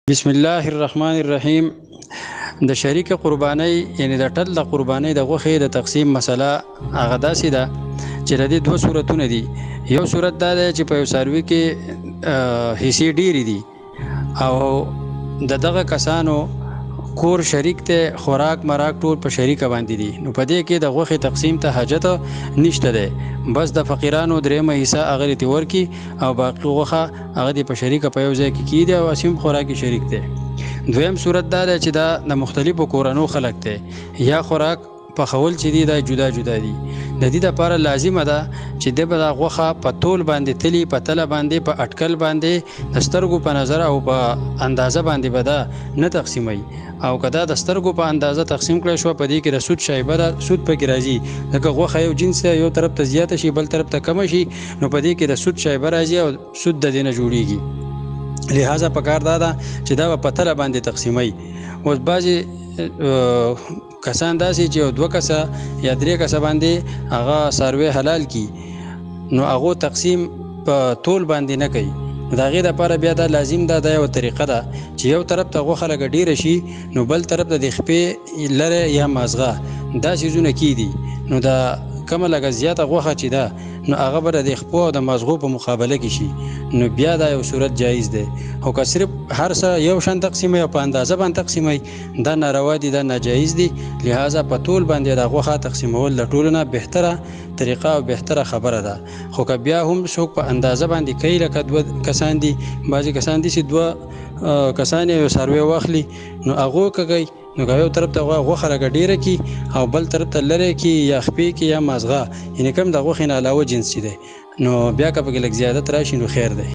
بسم الله الرحمن الرحیم. د شریک قربانی یعنی د ټل د قربانی د غوښې د تقسیم مسله هغه داسې ده چې د دې دوه صورتونه دي. یو صورت دا دی چې په یو څاروي کې حصې ډېرې دي او دغه کسانو کور شریک ته خوراک مراک ټول په شریکه باندې دي، نو په دې کې د غوښې تقسیم ته حاجت نشته دی. بس د فقیرانو درېیمه حصه هغه ته ورکي او باقي غوښه هغه دې په شریکه په یو ځای کې کیږي او اسیم خوراکي شریک دی. دویم صورت دا دی چې دا د مختلفو کورنو خلک دی یا خوراک پخول چې دي دا جدا جدا دي. د دې لپاره لازمه ده چې د به دا غوښه په تول باندې تلی په تله باندې په اټکل باندې د سترګو په نظر او په اندازه باندې به دا نه تقسیموي، او که دا د سترګو په اندازه تقسیم کړی شوه په دې کې د سود شایبه ده، سود پکې راځي. لکه غوښه یو جنس یو طرف ته زیاته شي بل طرف ته کمه شي، نو په دې کې د سود شایبه راځي او سود د دې نه جوړیږي. لہذا پکار دا ده چې دا په تله باندې تقسیموي. اوس بعضې کسان داسې چې دوه کسه یا درې کسه باندې هغه څاروی حلال کی، نو هغو تقسیم په تول باندې نه کوي. د هغې دپاره بیا دا لازم ده، دا یوه طریقه ده چې یو طرف ته غوښه لږه ډېره شي نو بل طرف ته د خپې لرې یا مازغه دا څیزونه کیدي، نو دا کومه لږه زیاته غوښه چې ده نو هغه به د خپو او د مازغو په مقابله کې شي، نو بیا دا یو صورت جایز دی. خو که صرف هر څه یو شان تقسیموي او په اندازه باندې تقسیموي دا ناروا دي، دا ناجایز دي. لہذا په ټول باندې د غوښه تقسیمول د ټولو نه بهتره طریقه او بهتره خبره ده. خو که بیا هم څوک په اندازه باندې کوي، لکه دوه کسان دي، بعضې کسان دي چې دوه کسان یو څاروی واخلي نو هغو کوي، نو که یو طرف ته غوښه لږه ډېره کي او بل طرف ته لرې کي یا خپې کي یا مازغه، یعنې کوم د غوښې نه علاوه جنس چې دی، نو بیا که پکې لږ زیادت راشي نو خیر دی.